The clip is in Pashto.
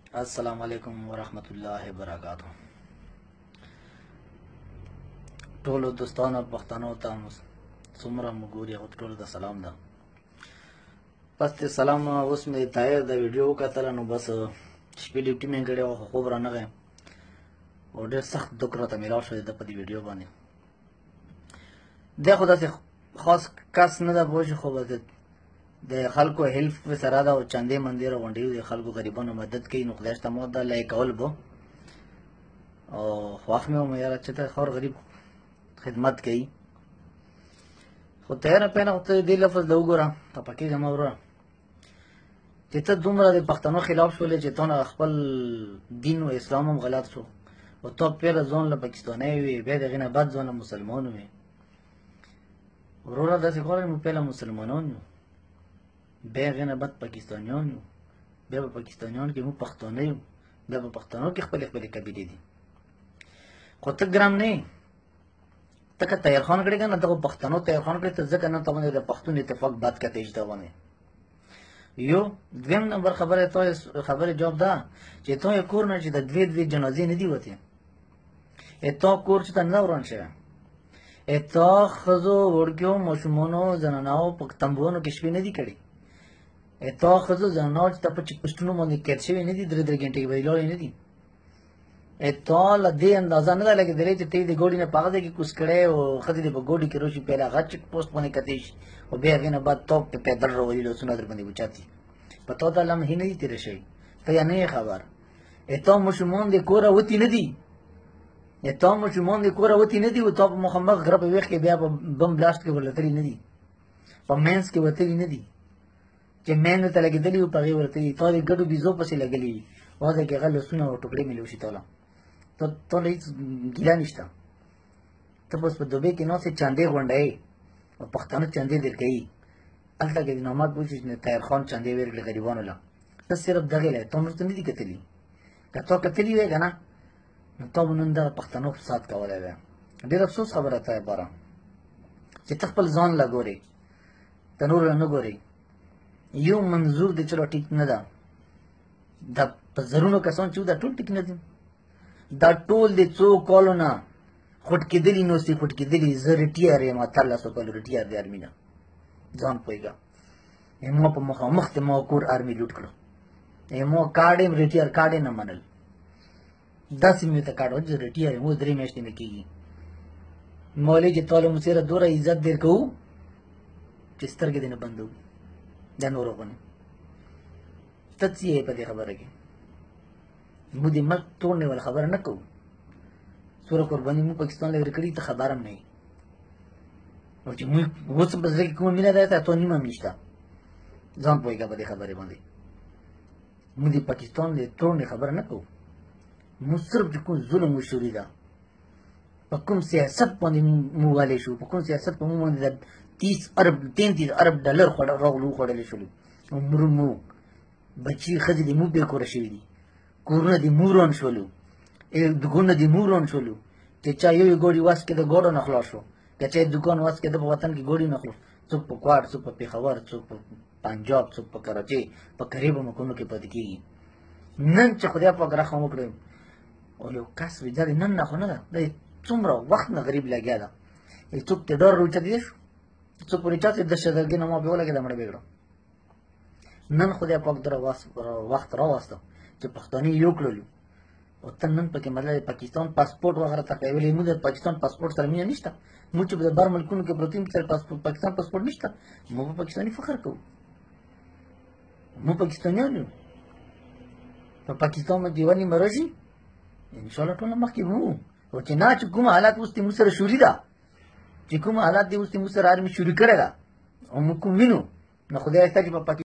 अस्सलाम वालेकुम वरहमतुल्लाहि वबरकातुह। ټولو دوستانو او پښتنو ته څومره مو ګوري هغو ته ټولو ته سلام ده. پس د سلام اوس مې طاهر د ویډیو وکتله نو بس شپې ډیوټي مې کړې وه خو خوب رانغی او ډېر سخت دک راته میلاو شوی ده په دې ویډیو باندې. دی خو داسې خاص کس نه ده پوه شي، خو بس د خلکو هیلپ سره ده او چندې مندې راغونډوي، د خلکو غریبانو مدد کوي. نو خدای شته ما دا لایک کول به او خوښ مې وم یاره چې ته خور غریب خدمت کوي. خو تیاره پینه خو ته دې لفظ له وګوره ته پکېږه مه وروره چې ته دومره د پښتنو خلاف شولې چې تا نه خپل دین او اسلام هم غلط شو او تا پیله ځان له پاکستانی وې، بیا د هغې نه بعد ځان له مسلمان وې. وروره داسې غواړئ موږ پیله مسلمانان یو، بیا هغې نه بعد پاکستانیان یو، بیا په پاکستانیان کې موږ پښتانه یو، بیا په پښتنو کې خپلې خپلې قبیلې دي. خو ته ګرم نه یې، ته که طاهر خان کړې که نه، ته خو پښتنو طاهر خان کړې، ته ځکه نه ته باندې د پښتون اتفاق بد کته ته باندې یو. دویم نمبر خبره جواب ده چې تا یې کور نه چې د دوې جنازې نه دي وتې، تا کور چې ته نه وران شوی، تا ښځو وړکیو ماشومانو زناناو په تمبوانو کې شپې نه دي کړې، تا ښځو زناناو چې ته په پوسټونو باندې قید شوي نه دي، 3 ګنټې به ولاړې نه دي. تا له دې اندازه نه ده لګېدلې چې ته یې د ګوډي نه په هغه ځای کې کوز کړی او ښځې دې په ګوډي کې راشي، پیله هغه چیک پوسټ باندې کتی شي او بیا هغې نه بعد تا په پیدل راولي، لاسونه در باندې اوچتي، په تا ته لمحې نه دي تېره شوي، ته یا نه یې خبر. تا ماشومان د کوره وتي نه دي، تا ماشومان د کوره وتي نه دي او تا په مخامخ غره په ویښ کې بیا په بم بلاسټ کې ورلتلي نه دي، په مینس کې وتلي نه دي چې مین ته لګېدلي وو په هغې ورتلي. تا د ګډو بیزو پسې لګلي وي، هغه ځای کې هغه لاسونه او ټوکړې مې لوشي تاله، ته له هېڅ ګیله نشته. ته بس په دوبۍ کې ناست یې چندې غونډوې او پښتانه چندې درکوي، هلته کې د نامات پوه شي چې طاهر خان چندې ورکړې غریبانو له. ته صرف دغې له تا نور ته نه دي کتلي، که تا کتلي وی که نه نو تا به نن دغه پښتنو فساد کولی وی. ډېر افسوس خبره ته باره چې ته خپل ځان له ګورې، ته نور له نه ګورې. یو منظور دی چلو ټیک نه ده، دا په زرونو کسان چې دا ټول ټیک نه دي، دا ټول د څو کالو نه خوټ کېدلي نوستې خوټ کېدلي. زه ریټیر یم 1800 کالو ریټیر د ارمي نه، ځان پوهېږه. ما په مخامخ ته ما کور ارمي لوټ کړو، ما کارډ یم ریټیر کارډ یې نه منل، داسې مې ورته کارډ چې ریټیر یم، اوس 3 میاشتې مې کېږي. مولوي چې تا له موږ سره دومره عزت در کوو چې سترګې دې نه بندوو دا نورو غوندې. ته څه یې په دې خبره کې؟ موږ د ملک توړنې والا خبره نه کوو، څومره قرباني موږ پاکستان لږ کړي ته خبر هم نه یې، او چې موږ اوس په زړه کې کومه مینه ده ته نیمه هم نشته. ځان پوهېږه په دې خبرې باندې. موږ د پاکستان د توړنې خبره نه کوو، موږ صرف چې کوم ظلم وشوري ده په کوم سیاست باندې موږ والی شو، په کوم سیاست په موږ باندې د 33 ارب ډالر خوړلی شولو، عمر مو بچي ښځې د موږ بې کوره شوي دي، کورونه د موږ وران شولو، دکانونه د موږ وران شولو. چې چا یو ګوډي واس کېده ګوډو نه خلاص شو، که چا دکان واس کېده په وطن کې ګوډي نه خلاص، څوک په کوټ، څوک په پېښور، څوک په پنجاب، څوک په کراچۍ، په قریبو ملکونو کې پاتې کېږي. نن چې خدای پاک رحم وکړي او یو کس ویجاړي، نن نه خو نه ده، دا څومره وخت نه غریب لګیا ده، څوک ته ډار روچتېدی شو، څوک پورې چا چې دهشتګردي نه ما پې ولګېده مړه بېګړه. نن خدای پاک در وخت راوسته چې پښتانه یو کړلو او ته نن پکې مطلب پاکستان پاسپورټ وغیره ته کوي. ولې موږ د پاکستان پاسپورټ سره مینه نشته، موږ چې د بر ملکونو کې پروت یو پاکستان پاسپورټ نشته، موږ په پاکستاني فخر کوو، موږ پاکستانیان یو. په پاکستان باندې یوه نیمه راشي انشاءالله ټوله مخکې به وو، او چې نه چې کوم حالات اوس دې موږ سره شوري ده، چې کوم حالات دې اوس دې موږ سره ارمي شوري کړې ده او موږ کوم وینو، نو خدای شته چې په